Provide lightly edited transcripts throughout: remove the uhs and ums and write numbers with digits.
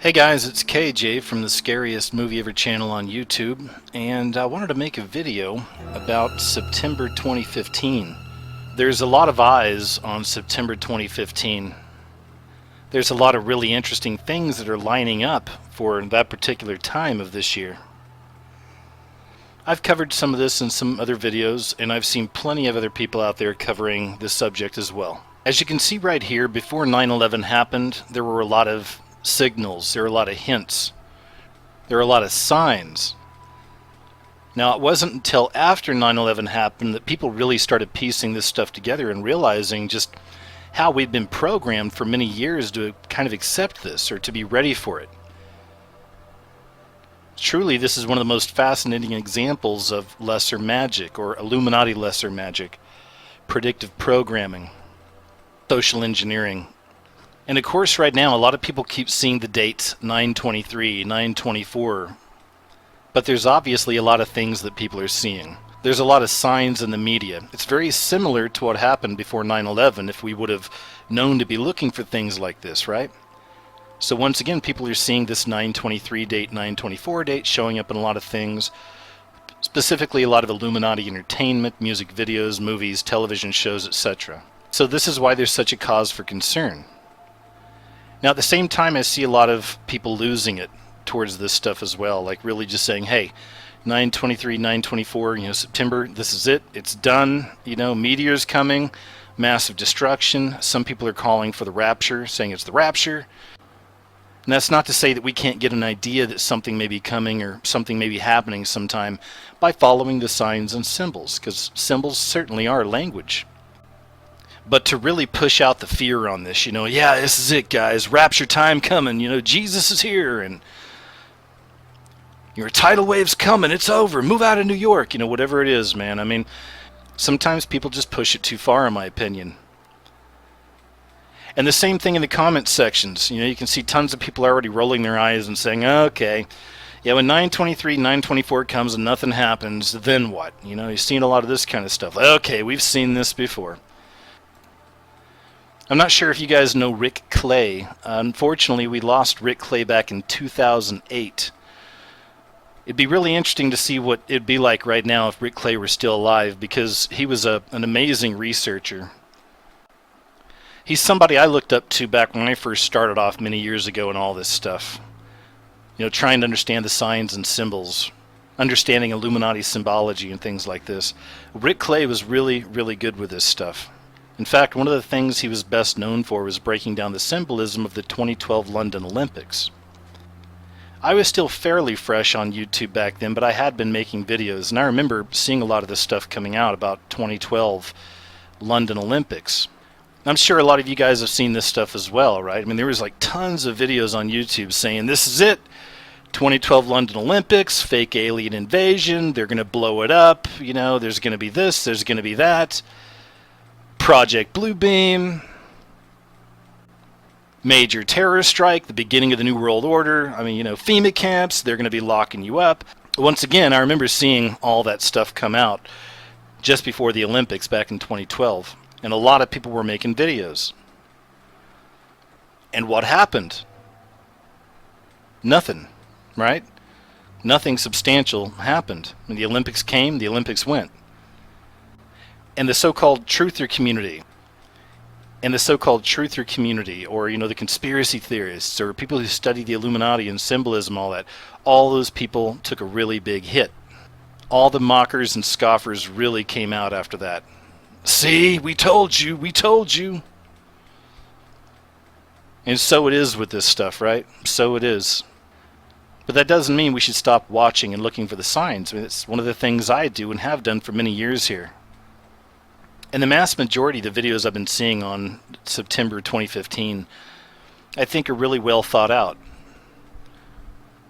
Hey guys, it's KJ from the Scariest Movie Ever channel on YouTube, and I wanted to make a video about September 2015. There's a lot of eyes on September 2015. There's a lot of really interesting things that are lining up for that particular time of this year. I've covered some of this in some other videos, and I've seen plenty of other people out there covering this subject as well. As you can see right here, before 9/11 happened, there were a lot of signals, there were a lot of hints, there were a lot of signs. Now, it wasn't until after 9/11 happened that people really started piecing this stuff together and realizing just how we'd been programmed for many years to kind of accept this or to be ready for it. Truly, this is one of the most fascinating examples of lesser magic, or Illuminati lesser magic, predictive programming, social engineering. And of course, right now, a lot of people keep seeing the dates 9/23, 9/24, but there's obviously a lot of things that people are seeing. There's a lot of signs in the media. It's very similar to what happened before 9/11 if we would have known to be looking for things like this, right? So once again, people are seeing this 9/23 date, 9/24 date showing up in a lot of things, specifically a lot of Illuminati entertainment, music videos, movies, television shows, etc. So this is why there's such a cause for concern. Now, at the same time, I see a lot of people losing it towards this stuff as well, like really just saying, hey, 9/23, 9/24, September, this is it, it's done, meteors coming, massive destruction. Some people are calling for the rapture, saying it's the rapture. And that's not to say that we can't get an idea that something may be coming or something may be happening sometime by following the signs and symbols, because symbols certainly are language. But to really push out the fear on this, yeah, this is it, guys, rapture time coming, Jesus is here, and your tidal wave's coming, it's over, move out of New York, whatever it is, man. I mean, sometimes people just push it too far, in my opinion. And the same thing in the comment sections. You can see tons of people already rolling their eyes and saying, okay, yeah, when 9/23, 9/24 comes and nothing happens, then what? You've seen a lot of this kind of stuff. Okay, we've seen this before. I'm not sure if you guys know Rick Clay. Unfortunately, we lost Rick Clay back in 2008. It'd be really interesting to see what it'd be like right now if Rick Clay were still alive, because he was an amazing researcher. He's somebody I looked up to back when I first started off many years ago in all this stuff. Trying to understand the signs and symbols, understanding Illuminati symbology and things like this. Rick Clay was really, really good with this stuff. In fact, one of the things he was best known for was breaking down the symbolism of the 2012 London Olympics. I was still fairly fresh on YouTube back then, but I had been making videos, and I remember seeing a lot of this stuff coming out about 2012 London Olympics. I'm sure a lot of you guys have seen this stuff as well, right? I mean, there was like tons of videos on YouTube saying, this is it, 2012 London Olympics, fake alien invasion, they're going to blow it up, there's going to be this, there's going to be that. Project Bluebeam, major terror strike, the beginning of the New World Order. I mean, FEMA camps, they're going to be locking you up. Once again, I remember seeing all that stuff come out just before the Olympics back in 2012. And a lot of people were making videos. And what happened? Nothing, right? Nothing substantial happened. When the Olympics came, the Olympics went. And the so-called truther community, or the conspiracy theorists, or people who study the Illuminati and symbolism, all those people took a really big hit. All the mockers and scoffers really came out after that. See, we told you, we told you. And so it is with this stuff, right? So it is. But that doesn't mean we should stop watching and looking for the signs. I mean, it's one of the things I do and have done for many years here. And the mass majority of the videos I've been seeing on September 2015, I think are really well thought out.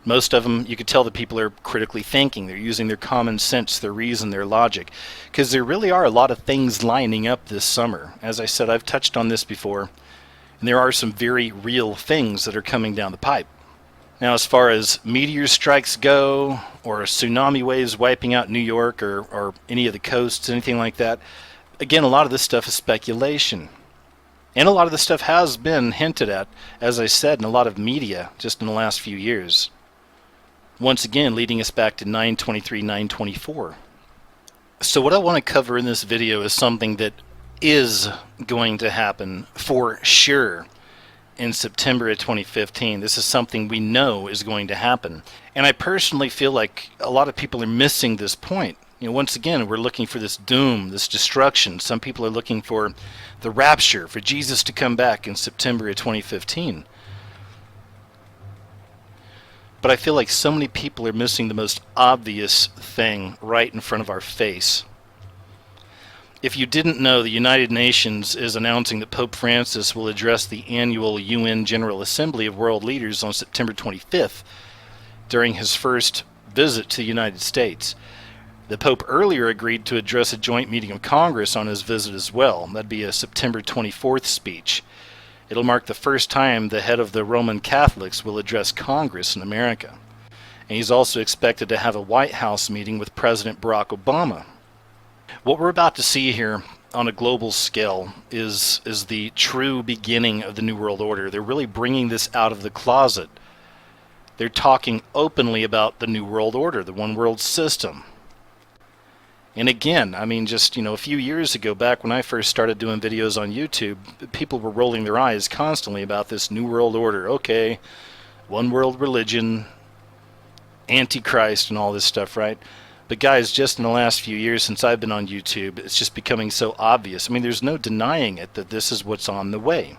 Most of them, you could tell that people are critically thinking. They're using their common sense, their reason, their logic. Because there really are a lot of things lining up this summer. As I said, I've touched on this before. And there are some very real things that are coming down the pipe. Now, as far as meteor strikes go, or tsunami waves wiping out New York, or any of the coasts, anything like that, again, a lot of this stuff is speculation. And a lot of the stuff has been hinted at, as I said, in a lot of media just in the last few years. Once again, leading us back to 923, 924. So what I want to cover in this video is something that is going to happen for sure in September of 2015. This is something we know is going to happen. And I personally feel like a lot of people are missing this point. Once again, we're looking for this doom, this destruction. Some people are looking for the rapture, for Jesus to come back in September of 2015. But I feel like so many people are missing the most obvious thing right in front of our face. If you didn't know, the United Nations is announcing that Pope Francis will address the annual UN General Assembly of World Leaders on September 25th during his first visit to the United States. The Pope earlier agreed to address a joint meeting of Congress on his visit as well. That'd be a September 24th speech. It'll mark the first time the head of the Roman Catholics will address Congress in America. And he's also expected to have a White House meeting with President Barack Obama. What we're about to see here on a global scale is the true beginning of the New World Order. They're really bringing this out of the closet. They're talking openly about the New World Order, the one world system. And again, I mean, just, a few years ago, back when I first started doing videos on YouTube, people were rolling their eyes constantly about this New World Order. Okay, one world religion, Antichrist, and all this stuff, right? But guys, just in the last few years since I've been on YouTube, it's just becoming so obvious. I mean, there's no denying it that this is what's on the way.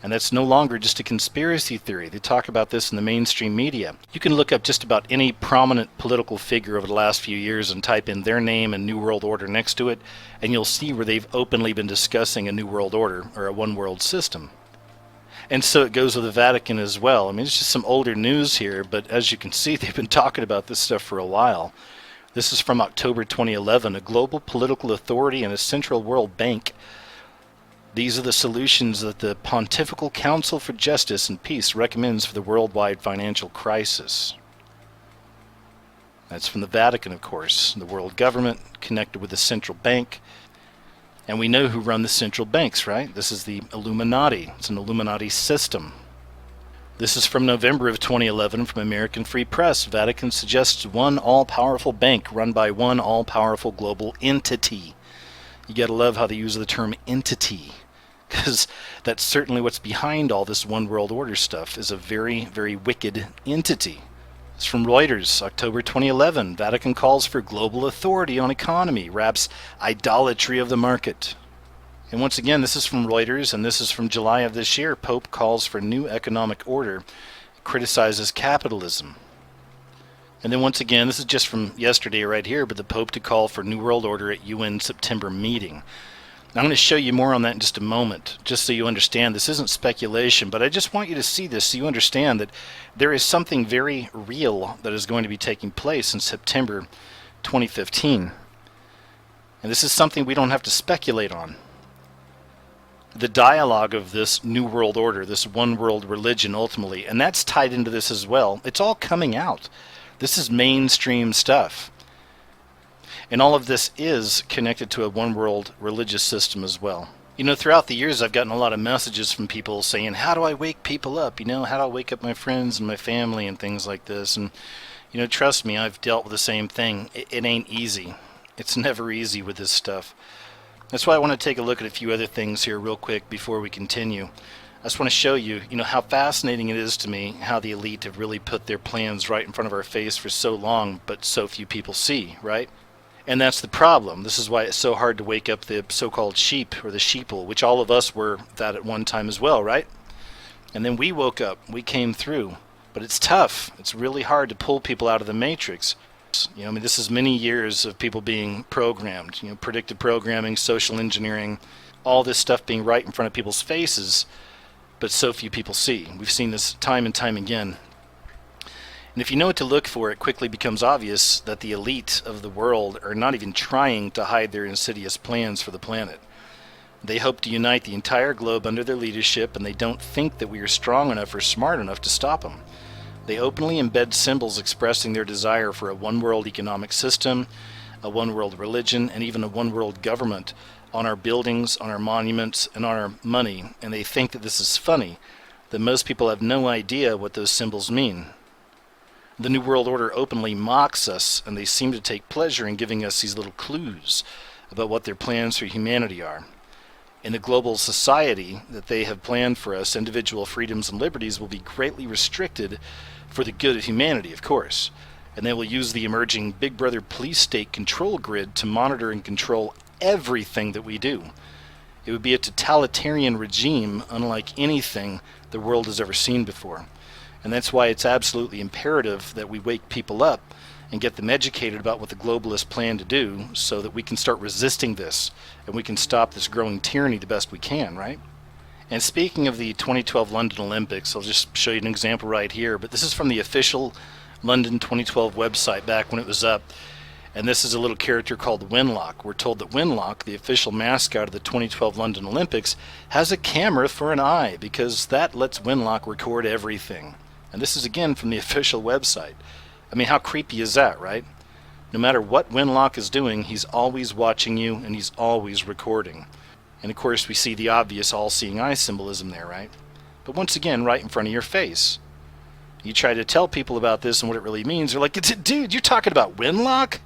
And that's no longer just a conspiracy theory. They talk about this in the mainstream media. You can look up just about any prominent political figure over the last few years and type in their name and New World Order next to it, and you'll see where they've openly been discussing a New World Order or a one world system. And so it goes with the Vatican as well. I mean, it's just some older news here, but as you can see, they've been talking about this stuff for a while. This is from October 2011, a global political authority and a central world bank. These are the solutions that the Pontifical Council for Justice and Peace recommends for the worldwide financial crisis. That's from the Vatican, of course, the world government connected with the central bank. And we know who run the central banks, right? This is the Illuminati. It's an Illuminati system. This is from November of 2011 from American Free Press. Vatican suggests one all-powerful bank run by one all-powerful global entity. You gotta love how they use the term entity, because that's certainly what's behind all this one world order stuff, is a very, very wicked entity. It's from Reuters, October 2011. Vatican calls for global authority on economy, wraps idolatry of the market. And once again, this is from Reuters, and this is from July of this year. Pope calls for new economic order, criticizes capitalism. And then once again, this is just from yesterday right here, but the Pope to call for New World Order at UN September meeting. Now, I'm going to show you more on that in just a moment, just so you understand. This isn't speculation, but I just want you to see this so you understand that there is something very real that is going to be taking place in September 2015. And this is something we don't have to speculate on. The dialogue of this New World Order, this one world religion ultimately, and that's tied into this as well. It's all coming out. This is mainstream stuff. And all of this is connected to a one world religious system as well. Throughout the years I've gotten a lot of messages from people saying, how do I wake people up? How do I wake up my friends and my family and things like this? And, trust me, I've dealt with the same thing. It ain't easy. It's never easy with this stuff. That's why I want to take a look at a few other things here real quick before we continue. I just want to show you, how fascinating it is to me how the elite have really put their plans right in front of our face for so long, but so few people see, right? And that's the problem. This is why it's so hard to wake up the so-called sheep or the sheeple, which all of us were that at one time as well, right? And then we woke up, we came through, but it's tough. It's really hard to pull people out of the matrix. This is many years of people being programmed, predictive programming, social engineering, all this stuff being right in front of people's faces, but so few people see. We've seen this time and time again. And if you know what to look for, it quickly becomes obvious that the elite of the world are not even trying to hide their insidious plans for the planet. They hope to unite the entire globe under their leadership, and they don't think that we are strong enough or smart enough to stop them. They openly embed symbols expressing their desire for a one-world economic system, a one-world religion, and even a one-world government, on our buildings, on our monuments, and on our money, and they think that this is funny, that most people have no idea what those symbols mean. The New World Order openly mocks us, and they seem to take pleasure in giving us these little clues about what their plans for humanity are. In the global society that they have planned for us, individual freedoms and liberties will be greatly restricted for the good of humanity, of course. And they will use the emerging Big Brother police state control grid to monitor and control everything that we do. It would be a totalitarian regime unlike anything the world has ever seen before. And that's why it's absolutely imperative that we wake people up and get them educated about what the globalists plan to do so that we can start resisting this and we can stop this growing tyranny the best we can, right? And speaking of the 2012 London Olympics, I'll just show you an example right here, but this is from the official London 2012 website back when it was up. And this is a little character called Winlock. We're told that Winlock, the official mascot of the 2012 London Olympics, has a camera for an eye because that lets Winlock record everything. And this is again from the official website. I mean, how creepy is that, right? No matter what Winlock is doing, he's always watching you and he's always recording. And of course we see the obvious all-seeing eye symbolism there, right? But once again, right in front of your face. You try to tell people about this and what it really means, they're like, dude, you're talking about Winlock?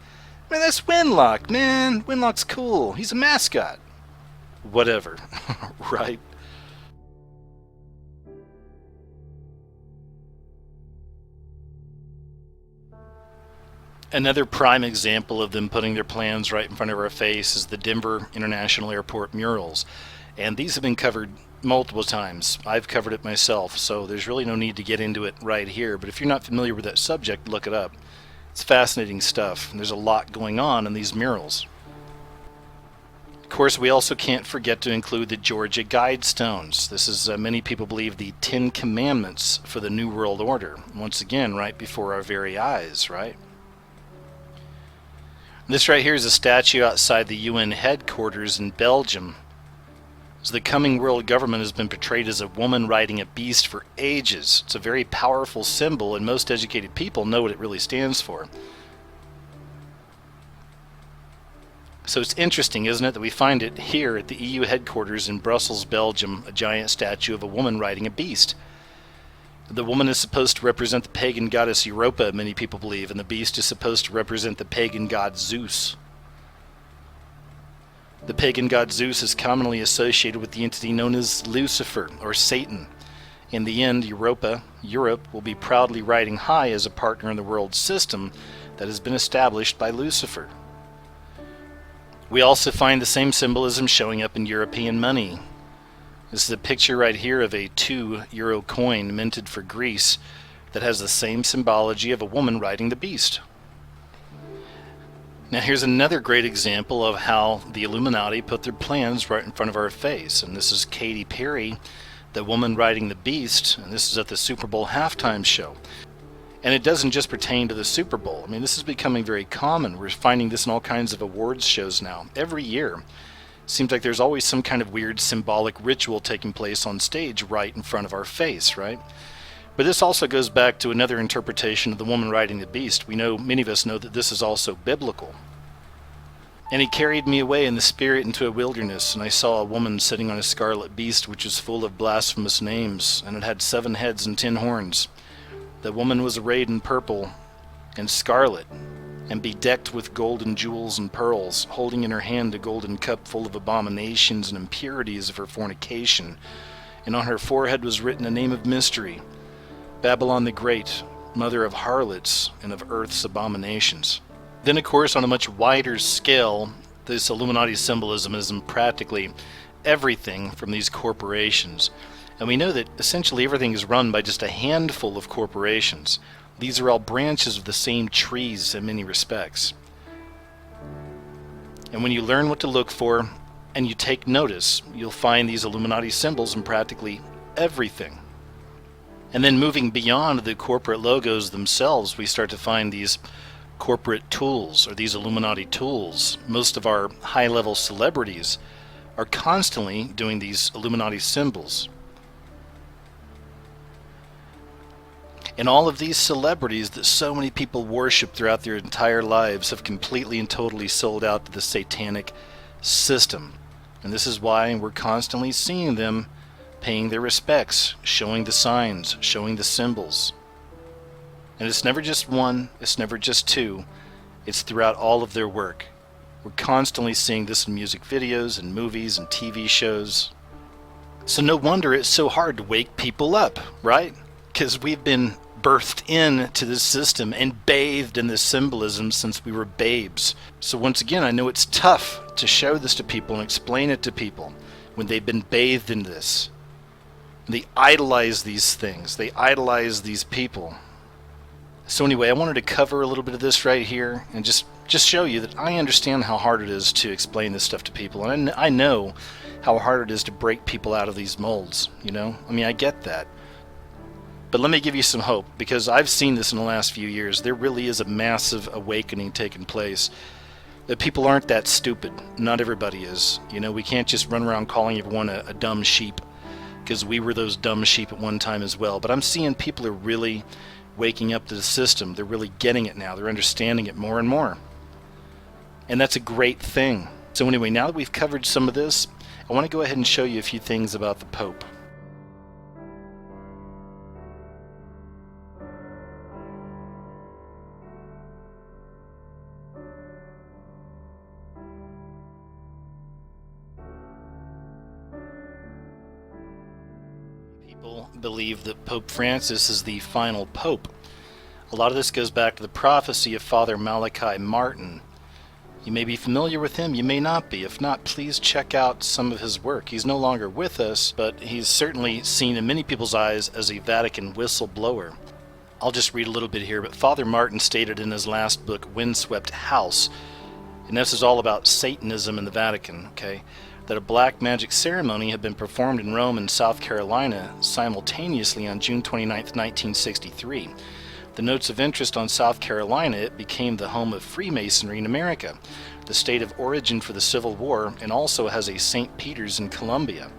Man, that's Winlock, man. Winlock's cool. He's a mascot. Whatever, right? Another prime example of them putting their plans right in front of our face is the Denver International Airport murals. And these have been covered multiple times. I've covered it myself, so there's really no need to get into it right here. But if you're not familiar with that subject, look it up. It's fascinating stuff, and there's a lot going on in these murals. Of course, we also can't forget to include the Georgia Guidestones. This is, many people believe, the 10 Commandments for the New World Order. Once again, right before our very eyes, right? This right here is a statue outside the UN headquarters in Belgium. So the coming world government has been portrayed as a woman riding a beast for ages. It's a very powerful symbol, and most educated people know what it really stands for. So it's interesting, isn't it, that we find it here at the EU headquarters in Brussels, Belgium, a giant statue of a woman riding a beast. The woman is supposed to represent the pagan goddess Europa, many people believe, and the beast is supposed to represent the pagan god Zeus. The pagan god Zeus is commonly associated with the entity known as Lucifer, or Satan. In the end, Europe, will be proudly riding high as a partner in the world system that has been established by Lucifer. We also find the same symbolism showing up in European money. This is a picture right here of a €2 coin minted for Greece that has the same symbology of a woman riding the beast. Now here's another great example of how the Illuminati put their plans right in front of our face. And this is Katy Perry, the woman riding the beast, and this is at the Super Bowl halftime show. And it doesn't just pertain to the Super Bowl. I mean, this is becoming very common. We're finding this in all kinds of awards shows now. Every year, it seems like there's always some kind of weird symbolic ritual taking place on stage right in front of our face, right? But this also goes back to another interpretation of the woman riding the beast. We know, many of us know, that this is also biblical. And he carried me away in the spirit into a wilderness, and I saw a woman sitting on a scarlet beast which was full of blasphemous names, and it had 7 heads and 10 horns. The woman was arrayed in purple and scarlet, and bedecked with golden jewels and pearls, holding in her hand a golden cup full of abominations and impurities of her fornication. And on her forehead was written a name of mystery, Babylon the Great, mother of harlots and of earth's abominations. Then, of course, on a much wider scale, this Illuminati symbolism is in practically everything from these corporations. And we know that essentially everything is run by just a handful of corporations. These are all branches of the same trees in many respects. And when you learn what to look for and you take notice, you'll find these Illuminati symbols in practically everything. And then moving beyond the corporate logos themselves, we start to find these corporate tools, or these Illuminati tools. Most of our high-level celebrities are constantly doing these Illuminati symbols. And all of these celebrities that so many people worship throughout their entire lives have completely and totally sold out to the satanic system. And this is why we're constantly seeing them paying their respects, showing the signs, showing the symbols. And it's never just one, it's never just two, it's throughout all of their work. We're constantly seeing this in music videos and movies and TV shows. So no wonder it's so hard to wake people up, right? Because we've been birthed into this system and bathed in this symbolism since we were babes. So once again, I know it's tough to show this to people and explain it to people when they've been bathed in this. They idolize these things. They idolize these people. So anyway, I wanted to cover a little bit of this right here and just show you that I understand how hard it is to explain this stuff to people. And I know how hard it is to break people out of these molds, you know? I mean, I get that. But let me give you some hope, because I've seen this in the last few years. There really is a massive awakening taking place. That people aren't that stupid. Not everybody is. You know, we can't just run around calling everyone a dumb sheep, because we were those dumb sheep at one time as well. But I'm seeing people are really waking up to the system. They're really getting it now. They're understanding it more and more. And that's a great thing. So anyway, now that we've covered some of this, I want to go ahead and show you a few things about the Pope. People believe that Pope Francis is the final pope. A lot of this goes back to the prophecy of Father Malachi Martin. You may be familiar with him, you may not be. If not, please check out some of his work. He's no longer with us, but he's certainly seen in many people's eyes as a Vatican whistleblower. I'll just read a little bit here, but Father Martin stated in his last book, Windswept House, and this is all about Satanism in the Vatican, okay, that a black magic ceremony had been performed in Rome and South Carolina simultaneously on June 29, 1963. The notes of interest on South Carolina, it became the home of Freemasonry in America, the state of origin for the Civil War, and also has a St. Peter's in Columbia.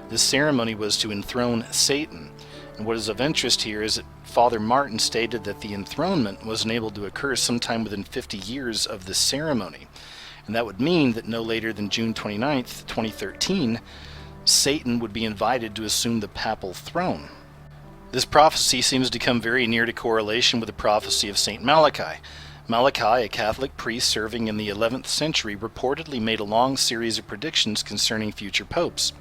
This ceremony was to enthrone Satan, and what is of interest here is that Father Martin stated that the enthronement was unable to occur sometime within 50 years of the ceremony, and that would mean that no later than June 29, 2013, Satan would be invited to assume the papal throne. This prophecy seems to come very near to correlation with the prophecy of St. Malachi. Malachi, a Catholic priest serving in the 11th century, reportedly made a long series of predictions concerning future popes.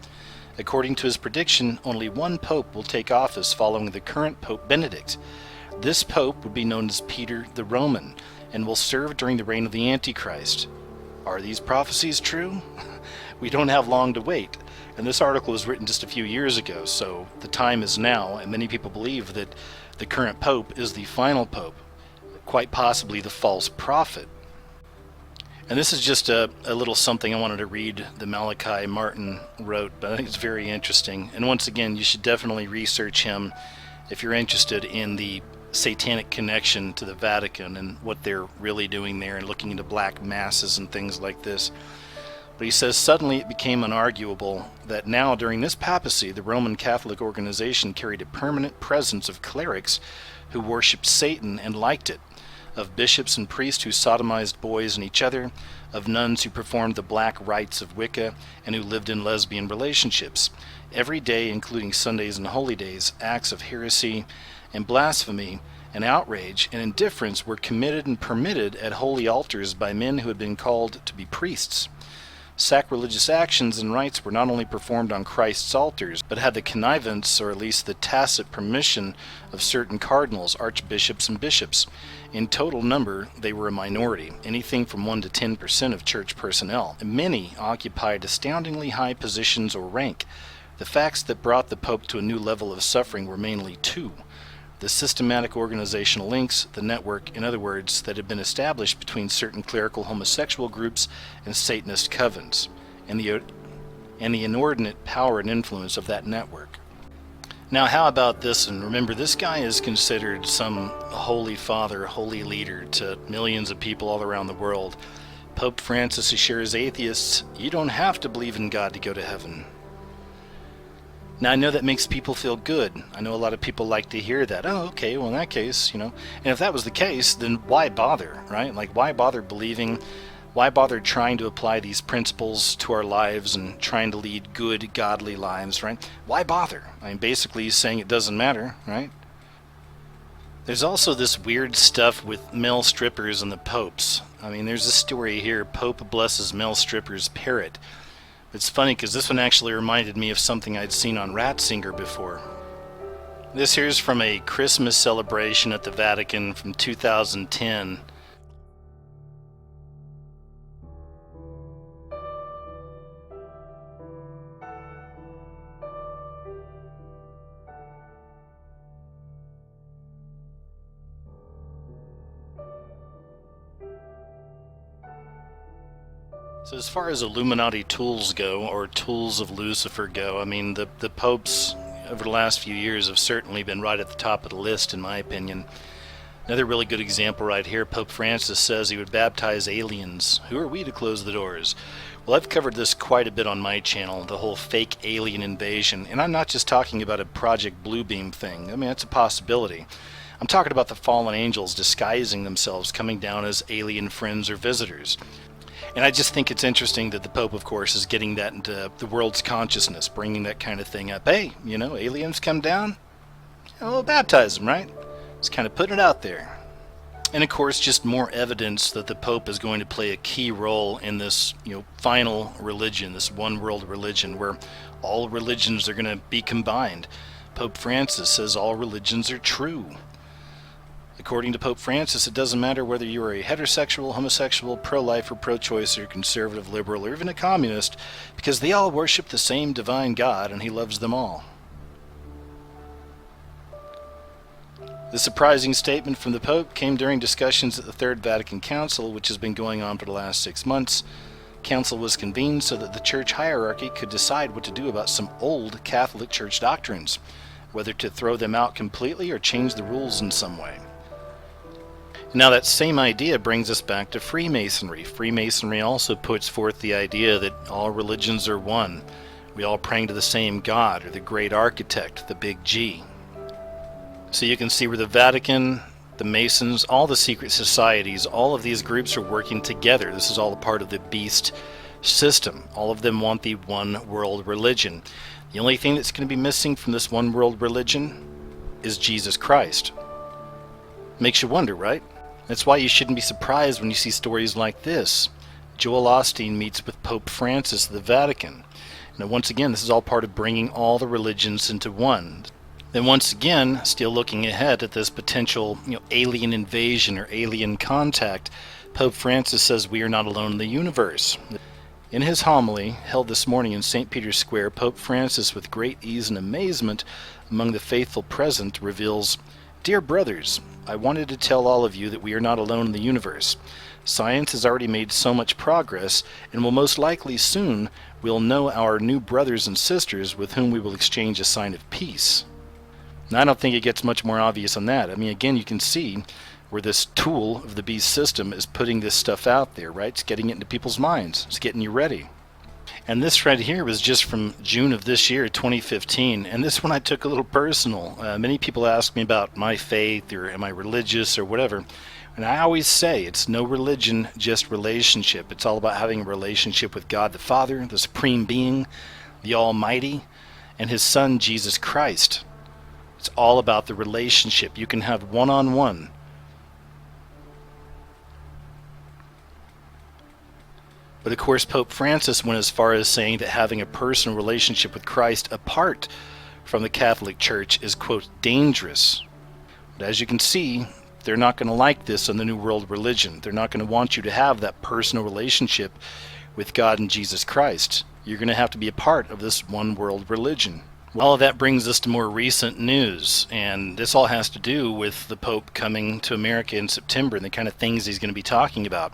According to his prediction, only one pope will take office following the current Pope Benedict. This pope would be known as Peter the Roman and will serve during the reign of the Antichrist. Are these prophecies true? We don't have long to wait. And this article was written just a few years ago, so the time is now, and many people believe that the current pope is the final pope, quite possibly the false prophet. And this is just a little something I wanted to read that Malachi Martin wrote, but I think it's very interesting. And once again, you should definitely research him if you're interested in the satanic connection to the Vatican and what they're really doing there and looking into black masses and things like this. But he says, suddenly it became unarguable that now during this papacy, the Roman Catholic organization carried a permanent presence of clerics who worshipped Satan and liked it, of bishops and priests who sodomized boys and each other, of nuns who performed the black rites of Wicca and who lived in lesbian relationships. Every day, including Sundays and holy days, acts of heresy and blasphemy and outrage and indifference were committed and permitted at holy altars by men who had been called to be priests. Sacrilegious actions and rites were not only performed on Christ's altars, but had the connivance, or at least the tacit permission, of certain cardinals, archbishops, and bishops. In total number, they were a minority, anything from 1 to 10% of church personnel. And many occupied astoundingly high positions or rank. The facts that brought the Pope to a new level of suffering were mainly two: the systematic organizational links, the network, in other words, that had been established between certain clerical homosexual groups and Satanist covens, and the inordinate power and influence of that network. Now, how about this? And remember, this guy is considered some holy father, holy leader to millions of people all around the world. Pope Francis assures atheists, you don't have to believe in God to go to heaven. Now, I know that makes people feel good. I know a lot of people like to hear that. Oh, okay, well, in that case, and if that was the case, then why bother, right? Like, why bother believing Why bother trying to apply these principles to our lives and trying to lead good, godly lives, right? Why bother? I mean, basically he's saying it doesn't matter, right? There's also this weird stuff with male strippers and the popes. I mean, there's a story here, Pope blesses male stripper's parrot. It's funny because this one actually reminded me of something I'd seen on Ratzinger before. This here's from a Christmas celebration at the Vatican from 2010. So as far as Illuminati tools go, or tools of Lucifer go, I mean, the popes over the last few years have certainly been right at the top of the list, in my opinion. Another really good example right here, Pope Francis says he would baptize aliens. Who are we to close the doors? Well, I've covered this quite a bit on my channel, the whole fake alien invasion, and I'm not just talking about a Project Bluebeam thing. I mean, that's a possibility. I'm talking about the fallen angels disguising themselves, coming down as alien friends or visitors. And I just think it's interesting that the Pope, of course, is getting that into the world's consciousness, bringing that kind of thing up. Hey, aliens come down, we'll baptize them, right? Just kind of putting it out there. And of course, just more evidence that the Pope is going to play a key role in this, final religion, this one world religion, where all religions are going to be combined. Pope Francis says all religions are true. According to Pope Francis, it doesn't matter whether you are a heterosexual, homosexual, pro-life or pro-choice or conservative, liberal, or even a communist, because they all worship the same divine God and he loves them all. The surprising statement from the Pope came during discussions at the Third Vatican Council, which has been going on for the last 6 months. Council was convened so that the church hierarchy could decide what to do about some old Catholic Church doctrines, whether to throw them out completely or change the rules in some way. Now that same idea brings us back to Freemasonry. Freemasonry also puts forth the idea that all religions are one. We all praying to the same God, or the great architect, the big G. So you can see where the Vatican, the Masons, all the secret societies, all of these groups are working together. This is all a part of the beast system. All of them want the one world religion. The only thing that's going to be missing from this one world religion is Jesus Christ. Makes you wonder, right? That's why you shouldn't be surprised when you see stories like this. Joel Osteen meets with Pope Francis at the Vatican. Now, once again, this is all part of bringing all the religions into one. Then once again, still looking ahead at this potential alien invasion or alien contact, Pope Francis says we are not alone in the universe. In his homily, held this morning in St. Peter's Square, Pope Francis, with great ease and amazement among the faithful present, reveals, "Dear brothers, I wanted to tell all of you that we are not alone in the universe. Science has already made so much progress, and will most likely soon we'll know our new brothers and sisters with whom we will exchange a sign of peace." Now, I don't think it gets much more obvious than that. I mean, again, you can see where this tool of the beast system is putting this stuff out there, right? It's getting it into people's minds. It's getting you ready. And this right here was just from June of this year, 2015. And this one I took a little personal. Many people ask me about my faith, or am I religious, or whatever. And I always say it's no religion, just relationship. It's all about having a relationship with God the Father, the Supreme Being, the Almighty, and His Son, Jesus Christ. It's all about the relationship. You can have one-on-one. But of course, Pope Francis went as far as saying that having a personal relationship with Christ apart from the Catholic Church is, quote, dangerous. But as you can see, they're not going to like this in the New World religion. They're not going to want you to have that personal relationship with God and Jesus Christ. You're going to have to be a part of this one world religion. All of that brings us to more recent news, and this all has to do with the Pope coming to America in September and the kind of things he's going to be talking about.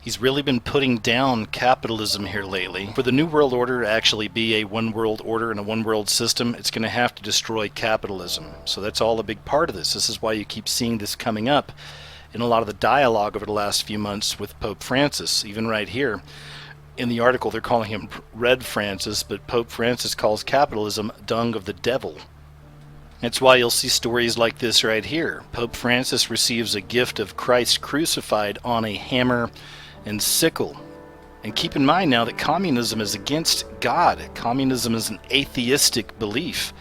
He's really been putting down capitalism here lately. For the New World Order to actually be a one world order and a one world system, it's going to have to destroy capitalism. So that's all a big part of this. This is why you keep seeing this coming up in a lot of the dialogue over the last few months with Pope Francis. Even right here in the article, they're calling him Red Francis, but Pope Francis calls capitalism dung of the devil. That's why you'll see stories like this right here. Pope Francis receives a gift of Christ crucified on a hammer and sickle. And keep in mind now that communism is against God. Communism is an atheistic belief.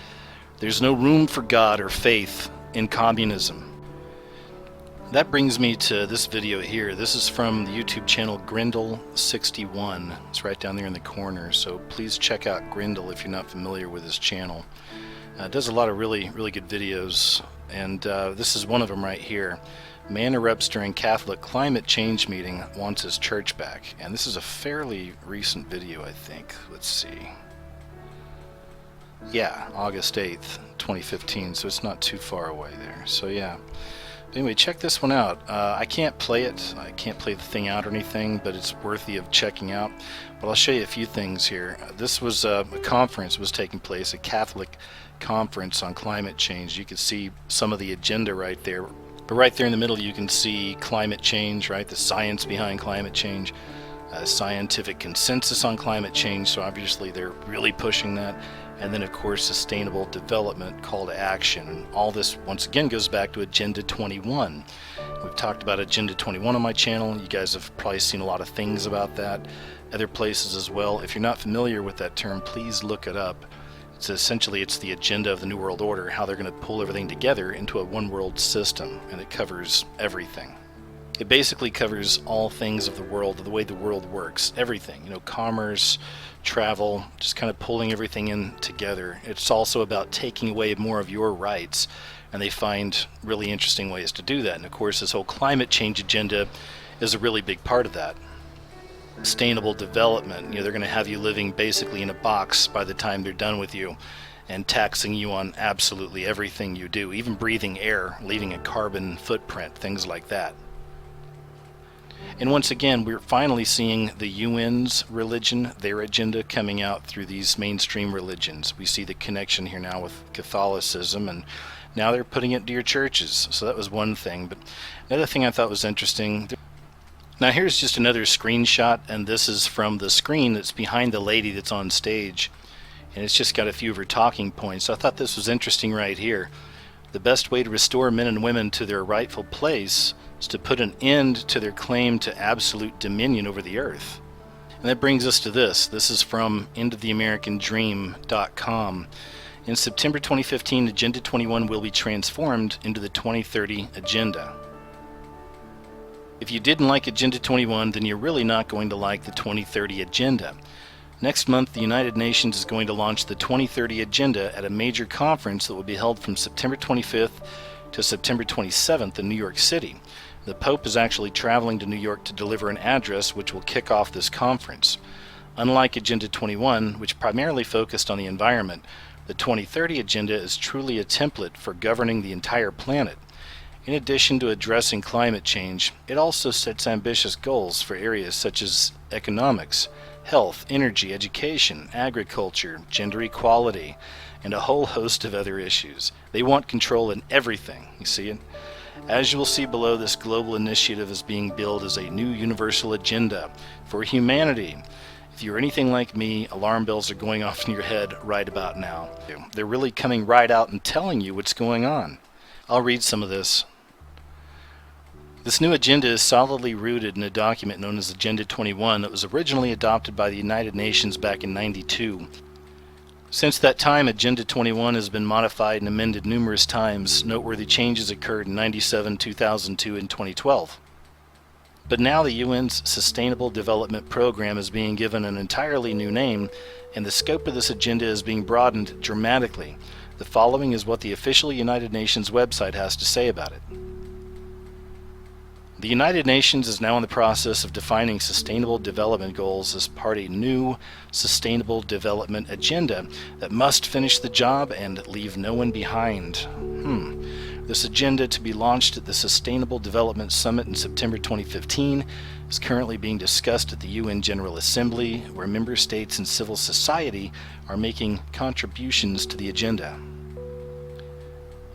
There's no room for God or faith in communism. That brings me to this video here. This is from the YouTube channel Grindle61. It's right down there in the corner, so please check out Grindle if you're not familiar with his channel. It does a lot of really good videos, and this is one of them right here. Man erupts during Catholic climate change meeting, wants his church back. And this is a fairly recent video, I think. Let's see. Yeah, August 8th, 2015, so it's not too far away there. So yeah. Anyway, check this one out. I can't play it. I can't play the thing out or anything, but it's worthy of checking out. But I'll show you a few things here. This was a conference was taking place, a Catholic conference on climate change. You can see some of the agenda right there. But right there in the middle you can see climate change, right? The science behind climate change, scientific consensus on climate change, so obviously they're really pushing that. And then of course sustainable development, call to action. And all this once again goes back to Agenda 21. We've talked about Agenda 21 on my channel. You guys have probably seen a lot of things about other places as well. If you're not familiar with that term, please look it up. It's essentially the agenda of the New World Order, how they're going to pull everything together into a one world system, and it covers everything. It basically covers all things of the world, the way the world works, everything, commerce, travel, just kind of pulling everything in together. It's also about taking away more of your rights, and they find really interesting ways to do that. And of course this whole climate change agenda is a really big part of that. Sustainable development, they're going to have you living basically in a box by the time they're done with you, and taxing you on absolutely everything you do, even breathing air, leaving a carbon footprint, things like that. And once again, we're finally seeing the UN's religion, their agenda, coming out through these mainstream religions. We see the connection here now with Catholicism, and now they're putting it into your churches. So that was one thing. But another thing I thought was interesting. Now here's just another screenshot, and this is from the screen that's behind the lady that's on stage. And it's just got a few of her talking points. So I thought this was interesting right here. The best way to restore men and women to their rightful place is to put an end to their claim to absolute dominion over the earth. And that brings us to this. This is from endoftheamericandream.com. In September 2015, Agenda 21 will be transformed into the 2030 Agenda. If you didn't like Agenda 21, then you're really not going to like the 2030 Agenda. Next month, the United Nations is going to launch the 2030 Agenda at a major conference that will be held from September 25th to September 27th in New York City. The Pope is actually traveling to New York to deliver an address which will kick off this conference. Unlike Agenda 21, which primarily focused on the environment, the 2030 Agenda is truly a template for governing the entire planet. In addition to addressing climate change, it also sets ambitious goals for areas such as economics, health, energy, education, agriculture, gender equality, and a whole host of other issues. They want control in everything, you see it? As you will see below, this global initiative is being billed as a new universal agenda for humanity. If you're anything like me, alarm bells are going off in your head right about now. They're really coming right out and telling you what's going on. I'll read some of this. This new agenda is solidly rooted in a document known as Agenda 21 that was originally adopted by the United Nations back in '92. Since that time, Agenda 21 has been modified and amended numerous times. Noteworthy changes occurred in '97, 2002, and 2012. But now the UN's Sustainable Development Program is being given an entirely new name, and the scope of this agenda is being broadened dramatically. The following is what the official United Nations website has to say about it. The United Nations is now in the process of defining sustainable development goals as part of a new sustainable development agenda that must finish the job and leave no one behind. This agenda, to be launched at the Sustainable Development Summit in September 2015, is currently being discussed at the UN General Assembly, where member states and civil society are making contributions to the agenda.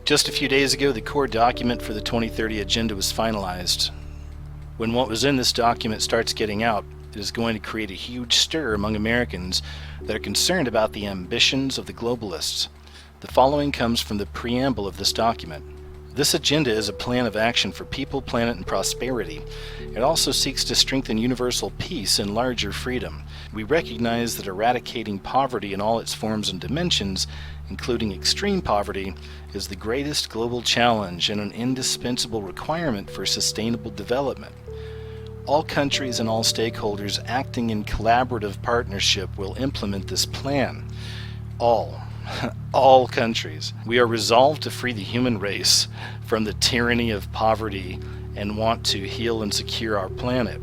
Just a few days ago, the core document for the 2030 Agenda was finalized. When what was in this document starts getting out, it is going to create a huge stir among Americans that are concerned about the ambitions of the globalists. The following comes from the preamble of this document. This agenda is a plan of action for people, planet, and prosperity. It also seeks to strengthen universal peace and larger freedom. We recognize that eradicating poverty in all its forms and dimensions, including extreme poverty, is the greatest global challenge and an indispensable requirement for sustainable development. All countries and all stakeholders acting in collaborative partnership will implement this plan. All countries. We are resolved to free the human race from the tyranny of poverty and want to heal and secure our planet.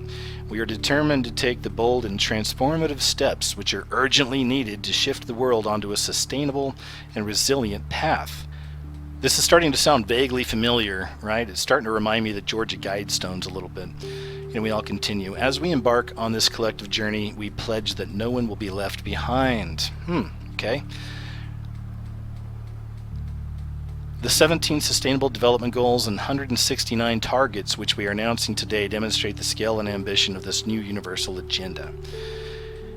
We are determined to take the bold and transformative steps which are urgently needed to shift the world onto a sustainable and resilient path. This is starting to sound vaguely familiar, right? It's starting to remind me of the Georgia Guidestones a little bit. And we all continue. As we embark on this collective journey, we pledge that no one will be left behind. Okay. The 17 Sustainable Development Goals and 169 targets which we are announcing today demonstrate the scale and ambition of this new universal agenda.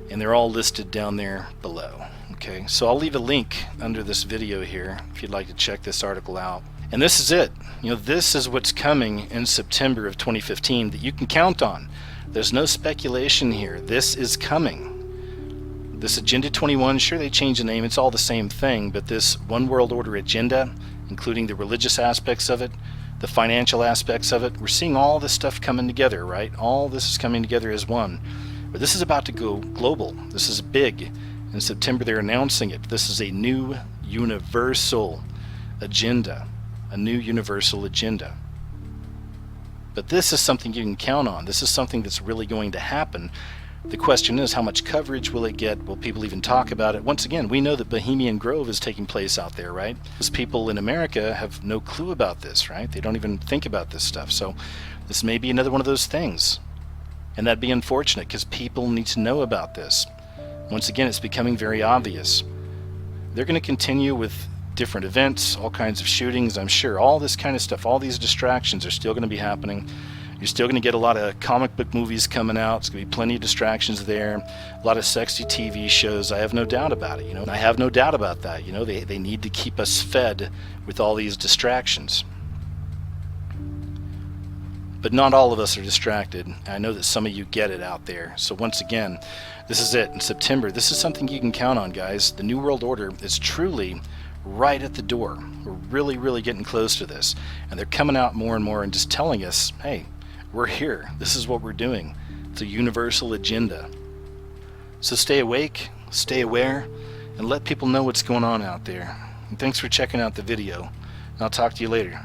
And they're all listed down there below. Okay, so I'll leave a link under this video here if you'd like to check this article out. And this is it. This is what's coming in September of 2015 that you can count on. There's no speculation here. This is coming. This Agenda 21, sure they changed the name, it's all the same thing, but this One World Order agenda, including the religious aspects of it, the financial aspects of it, we're seeing all this stuff coming together, right? All this is coming together as one. But this is about to go global. This is big. In September they're announcing it. This is a new universal agenda. A new universal agenda. But this is something you can count on. This is something that's really going to happen. The question is, how much coverage will it get? Will people even talk about it? Once again, we know that Bohemian Grove is taking place out there, right? Those people in America have no clue about this, right? They don't even think about this stuff. So this may be another one of those things. And that'd be unfortunate because people need to know about this. Once again, it's becoming very obvious. They're going to continue with different events, all kinds of shootings, I'm sure. All this kind of stuff, all these distractions are still going to be happening. You're still going to get a lot of comic book movies coming out. It's going to be plenty of distractions there. A lot of sexy TV shows. I have no doubt about it. I have no doubt about that. They need to keep us fed with all these distractions. But not all of us are distracted. I know that some of you get it out there. So once again, this is it. In September, this is something you can count on, guys. The New World Order is truly right at the door. We're really, really getting close to this. And they're coming out more and more and just telling us, hey, we're here. This is what we're doing. It's a universal agenda. So stay awake, stay aware, and let people know what's going on out there. And thanks for checking out the video. And I'll talk to you later.